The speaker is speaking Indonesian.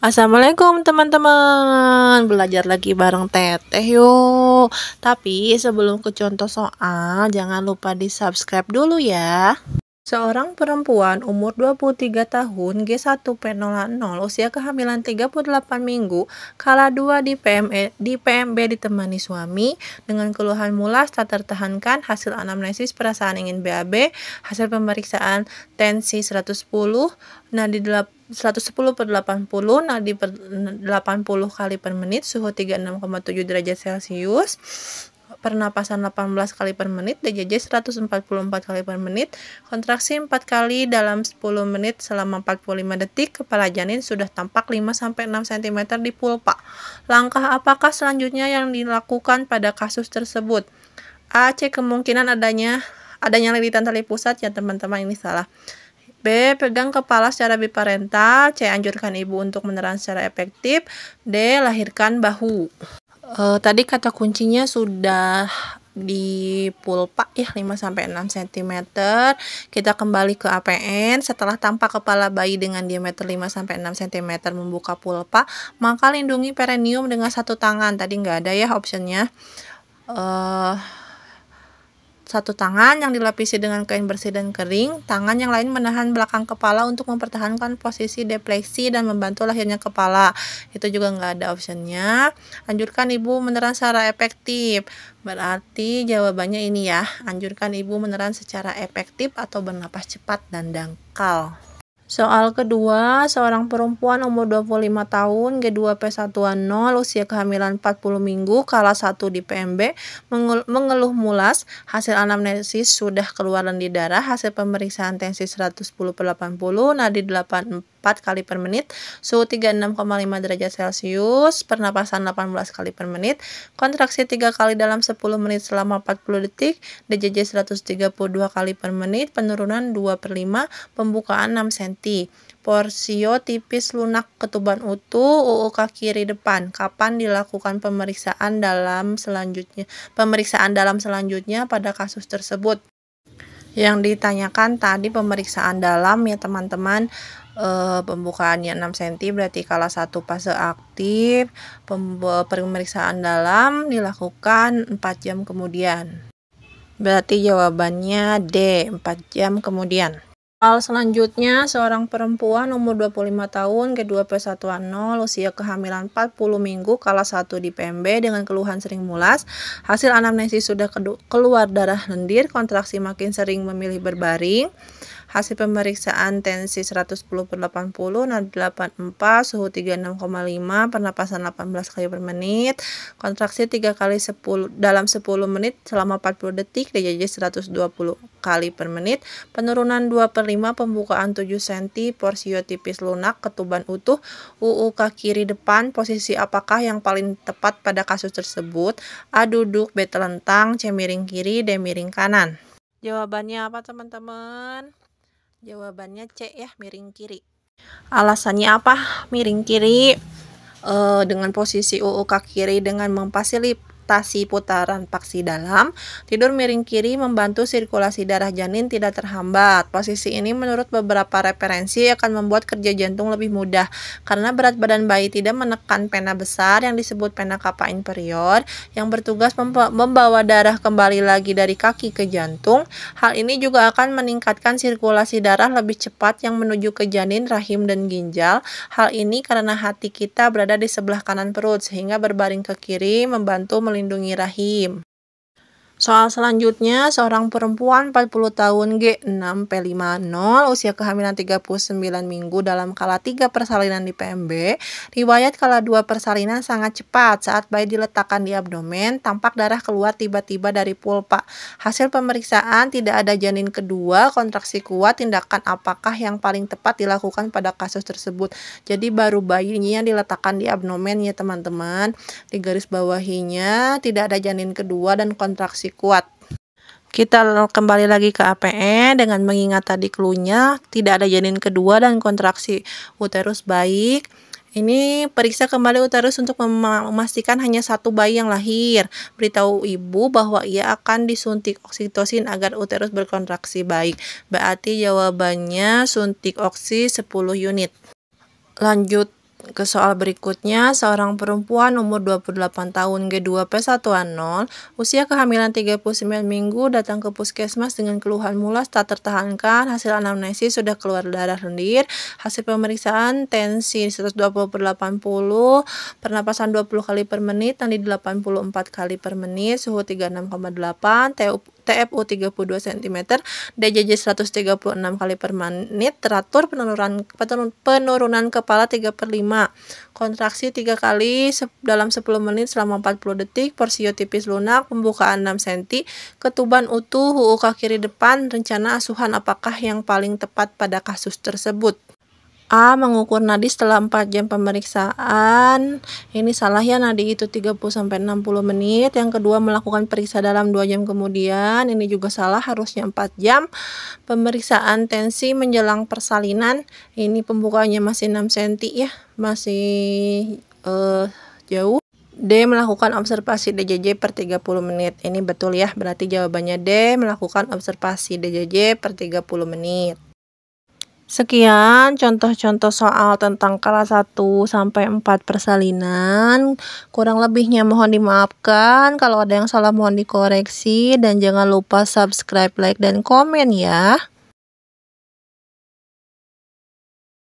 Assalamualaikum teman-teman, belajar lagi bareng Teteh yuk. Tapi sebelum ke contoh soal, jangan lupa di subscribe dulu ya. Seorang perempuan umur 23 tahun G1P00 usia kehamilan 38 minggu kala 2 di PMB ditemani suami dengan keluhan mulas tak tertahankan, hasil anamnesis perasaan ingin BAB, hasil pemeriksaan tensi 110 nadi 110/80 nadi per 80 kali per menit, suhu 36,7 derajat Celcius, pernapasan 18 kali per menit, DJJ 144 kali per menit, kontraksi 4 kali dalam 10 menit selama 45 detik, kepala janin sudah tampak 5-6 cm di pulpa. Langkah apakah selanjutnya yang dilakukan pada kasus tersebut? A. Cek kemungkinan adanya lilitan tali pusat, ya teman-teman, ini salah. B. Pegang kepala secara biparental. C. Anjurkan ibu untuk menelan secara efektif. D. Lahirkan bahu. Tadi kata kuncinya sudah di pulpa ya, 5-6 cm. Kita kembali ke APN. Setelah tampak kepala bayi dengan diameter 5-6 cm membuka pulpa, maka lindungi perineum dengan satu tangan. Tadi nggak ada ya optionnya. Satu tangan yang dilapisi dengan kain bersih dan kering, tangan yang lain menahan belakang kepala untuk mempertahankan posisi defleksi dan membantu lahirnya kepala. Itu juga nggak ada optionnya. Anjurkan ibu menelan secara efektif. Berarti jawabannya ini ya, anjurkan ibu menelan secara efektif atau bernapas cepat dan dangkal. Soal kedua, seorang perempuan umur 25 tahun G2P110 usia kehamilan 40 minggu kala 1 di PMB mengeluh mulas, hasil anamnesis sudah keluar di darah, hasil pemeriksaan tensi 110/80 nadi 84 kali per menit, suhu 36,5 derajat Celcius, pernapasan 18 kali per menit, kontraksi 3 kali dalam 10 menit selama 40 detik, DJJ 132 kali per menit, penurunan 2/5, pembukaan 6 cm. Porsio tipis lunak ketuban utuh, UUK kiri depan. Kapan dilakukan pemeriksaan dalam selanjutnya pada kasus tersebut? Yang ditanyakan tadi pemeriksaan dalam ya teman-teman. Pembukaannya 6 cm berarti kala 1 fase aktif, pemeriksaan dalam dilakukan 4 jam kemudian. Berarti jawabannya D, 4 jam kemudian. Soal selanjutnya, seorang perempuan umur 25 tahun G2P110 usia kehamilan 40 minggu kala 1 di PMB dengan keluhan sering mulas, hasil anamnesis sudah keluar darah lendir, kontraksi makin sering memilih berbaring, hasil pemeriksaan tensi 110/80 nadi 84, suhu 36,5, pernapasan 18 kali per menit, kontraksi 3 kali dalam 10 menit selama 40 detik, DJJ 120 kali per menit, penurunan 2/5, pembukaan 7 cm, porsio tipis lunak ketuban utuh, UUK kiri depan. Posisi apakah yang paling tepat pada kasus tersebut? A. Duduk, B. Telentang, C. Miring kiri, D. Miring kanan. Jawabannya apa teman-teman? Jawabannya C ya, miring kiri. Alasannya apa miring kiri? Dengan posisi UUK kiri dengan memfasilitasi putaran paksi dalam, tidur miring kiri membantu sirkulasi darah janin tidak terhambat. Posisi ini menurut beberapa referensi akan membuat kerja jantung lebih mudah karena berat badan bayi tidak menekan pena besar yang disebut pena cava inferior yang bertugas membawa darah kembali lagi dari kaki ke jantung. Hal ini juga akan meningkatkan sirkulasi darah lebih cepat yang menuju ke janin, rahim, dan ginjal. Hal ini karena hati kita berada di sebelah kanan perut sehingga berbaring ke kiri membantu melindungi rahim. Soal selanjutnya, seorang perempuan 40 tahun G6P50 usia kehamilan 39 minggu dalam kala 3 persalinan di PMB, riwayat kala 2 persalinan sangat cepat. Saat bayi diletakkan di abdomen, tampak darah keluar tiba-tiba dari pulpa. Hasil pemeriksaan tidak ada janin kedua, kontraksi kuat. Tindakan apakah yang paling tepat dilakukan pada kasus tersebut? Jadi baru bayinya diletakkan di abdomen ya teman-teman. Di garis bawahinya tidak ada janin kedua dan kontraksi kuat. Kita kembali lagi ke APN dengan mengingat tadi cluenya, tidak ada janin kedua dan kontraksi uterus baik. Ini periksa kembali uterus untuk memastikan hanya satu bayi yang lahir. Beritahu ibu bahwa ia akan disuntik oksitosin agar uterus berkontraksi baik. Berarti jawabannya suntik oksi 10 unit. Lanjut Ke soal berikutnya, seorang perempuan umur 28 tahun G2P110, usia kehamilan 39 minggu, datang ke puskesmas dengan keluhan mulas tak tertahankan, hasil anamnesis sudah keluar darah lendir, hasil pemeriksaan tensi 120/80, pernapasan 20 kali per menit, nadi 84 kali per menit, suhu 36,8, TFU 32 cm, DJJ 136 kali per menit, teratur penurunan kepala 3/5, kontraksi 3 kali dalam 10 menit selama 40 detik, porsio tipis lunak, pembukaan 6 cm, ketuban utuh, UUK kiri depan, rencana asuhan apakah yang paling tepat pada kasus tersebut? A. Mengukur nadi setelah 4 jam pemeriksaan. Ini salah ya, nadi itu 30-60 menit. Yang kedua, melakukan periksa dalam 2 jam kemudian. Ini juga salah, harusnya 4 jam. Pemeriksaan tensi menjelang persalinan. Ini pembukaannya masih 6 cm ya, masih jauh. D. Melakukan observasi DJJ per 30 menit. Ini betul ya, berarti jawabannya D. Melakukan observasi DJJ per 30 menit. Sekian contoh-contoh soal tentang kelas 1 sampai 4 persalinan. Kurang lebihnya mohon dimaafkan. Kalau ada yang salah mohon dikoreksi. Dan jangan lupa subscribe, like, dan komen ya.